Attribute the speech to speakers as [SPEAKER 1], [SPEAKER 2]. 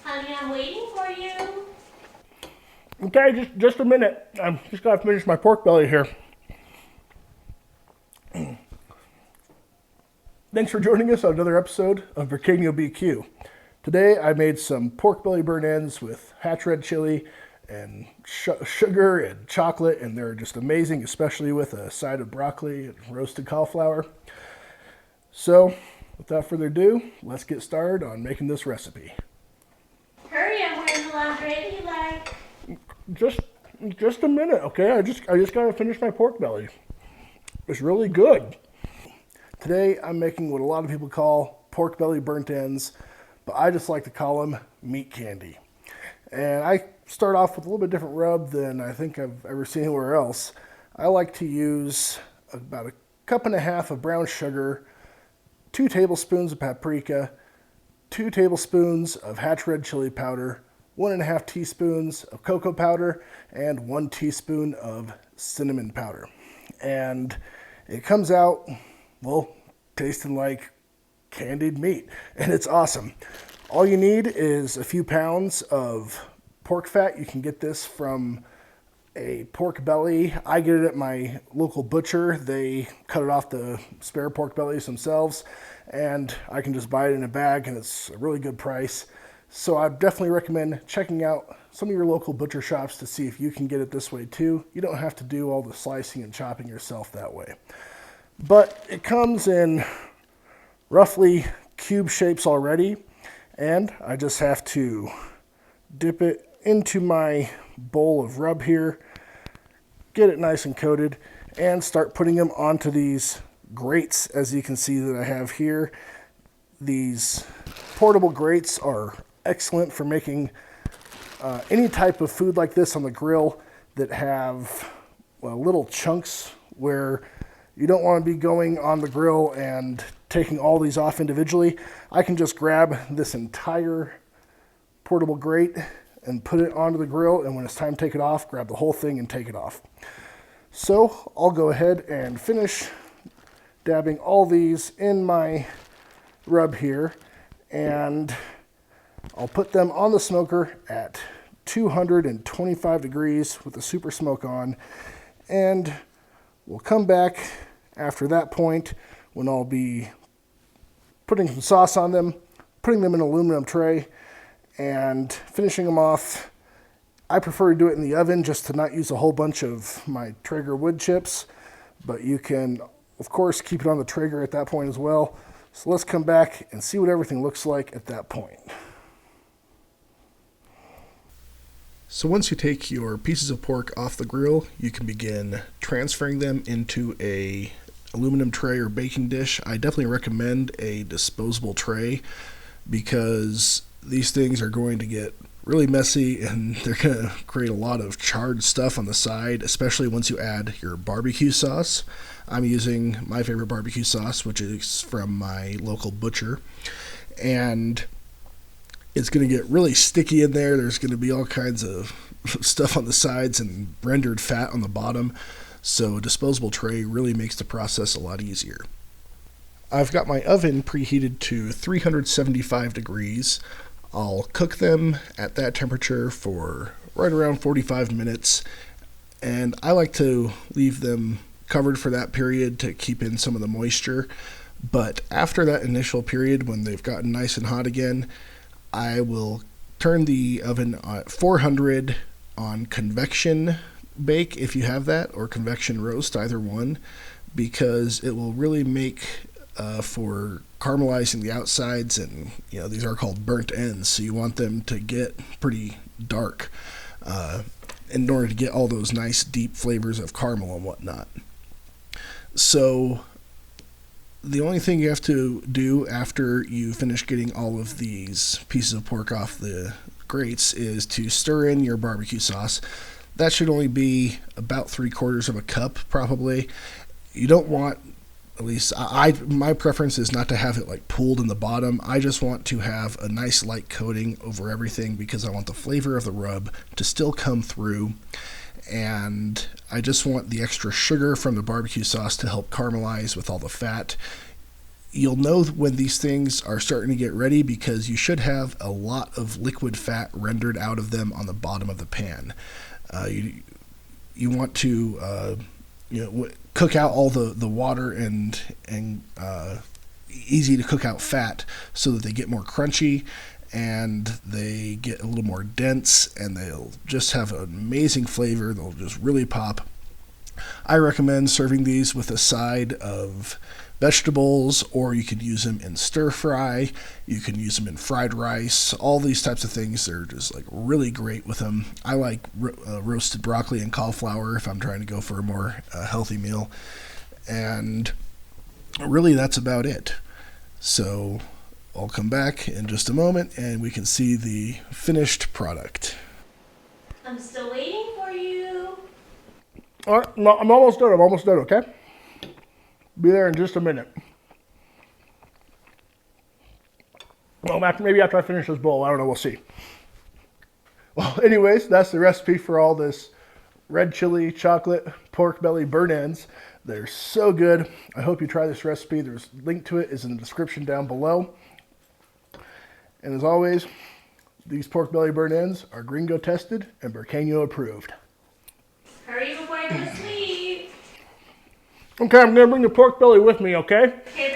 [SPEAKER 1] Honey, I'm waiting for you.
[SPEAKER 2] Okay, just a minute. I'm just gotta finish my pork belly here. Thanks for joining us on another episode of Vircanio BQ. Today I made some pork belly burnt ends with hatch red chili and sugar and chocolate, and they're just amazing, especially with a side of broccoli and roasted cauliflower. So, without further ado, let's get started on making this recipe.
[SPEAKER 1] Hurry, I'm wearing the lingerie you like.
[SPEAKER 2] Just just a minute, okay? I just gotta finish my pork belly. It's really good. Today I'm making what a lot of people call pork belly burnt ends, but I just like to call them meat candy. And I start off with a little bit different rub than I think I've ever seen anywhere else. I like to use about a cup and a half of brown sugar, 2 tablespoons of paprika, 2 tablespoons of hatch red chili powder, 1.5 teaspoons of cocoa powder, and 1 teaspoon of cinnamon powder. And it comes out, well, tasting like candied meat, and it's awesome. All you need is a few pounds of pork fat. You can get this from a pork belly. I get it at my local butcher. They cut it off the spare pork bellies themselves, and I can just buy it in a bag, and it's a really good price. So I definitely recommend checking out some of your local butcher shops to see if you can get it this way too. You don't have to do all the slicing and chopping yourself that way. But it comes in roughly cube shapes already, and I just have to dip it into my bowl of rub here, get it nice and coated, and start putting them onto these grates, as you can see that I have here. These portable grates are excellent for making any type of food like this on the grill that have little chunks where you don't want to be going on the grill and taking all these off individually. I can just grab this entire portable grate and put it onto the grill, and when it's time to take it off, grab the whole thing and take it off. So I'll go ahead and finish dabbing all these in my rub here, and I'll put them on the smoker at 225 degrees with the super smoke on, and we'll come back after that point when I'll be putting some sauce on them, putting them in an aluminum tray, and finishing them off. I prefer to do it in the oven just to not use a whole bunch of my Traeger wood chips, but you can, of course, keep it on the Traeger at that point as well. So let's come back and see what everything looks like at that point. So once you take your pieces of pork off the grill, you can begin transferring them into a aluminum tray or baking dish. I definitely recommend a disposable tray because these things are going to get really messy and they're going to create a lot of charred stuff on the side, especially once you add your barbecue sauce. I'm using my favorite barbecue sauce, which is from my local butcher, and it's going to get really sticky in there. There's going to be all kinds of stuff on the sides and rendered fat on the bottom, so a disposable tray really makes the process a lot easier. I've got my oven preheated to 375 degrees. I'll cook them at that temperature for right around 45 minutes, and I like to leave them covered for that period to keep in some of the moisture. But after that initial period, when they've gotten nice and hot again, I will turn the oven at 400 on convection bake if you have that, or convection roast, either one, because it will really make for caramelizing the outsides, and these are called burnt ends, so you want them to get pretty dark in order to get all those nice deep flavors of caramel and whatnot. So the only thing you have to do after you finish getting all of these pieces of pork off the grates is to stir in your barbecue sauce. That should only be about 3/4 of a cup, probably. You don't want, at least my preference is not to have it like pooled in the bottom. I just want to have a nice light coating over everything because I want the flavor of the rub to still come through, and I just want the extra sugar from the barbecue sauce to help caramelize with all the fat. you'll know when these things are starting to get ready because you should have a lot of liquid fat rendered out of them on the bottom of the pan. You want to cook out all the water and easy to cook out fat so that they get more crunchy and they get a little more dense, and they'll just have an amazing flavor. They'll just really pop. I recommend serving these with a side of vegetables, or you can use them in stir fry. You can use them in fried rice. All these types of things, they're just like really great with them. I like roasted broccoli and cauliflower if I'm trying to go for a more healthy meal. And really, that's about it. So I'll come back in just a moment and we can see the finished product.
[SPEAKER 1] I'm still waiting for you.
[SPEAKER 2] All right, no, I'm almost done. Okay? Be there in just a minute. Well, maybe after I finish this bowl, I don't know, we'll see. Well, anyways, that's the recipe for all this red chili chocolate pork belly burnt ends. They're so good. I hope you try this recipe. There's a link to it is in the description down below. And as always, these pork belly burnt ends are gringo tested and Burqueño approved.
[SPEAKER 1] Hurry before I go to sleep.
[SPEAKER 2] Okay, I'm going to bring the pork belly with me, okay?
[SPEAKER 1] Okay,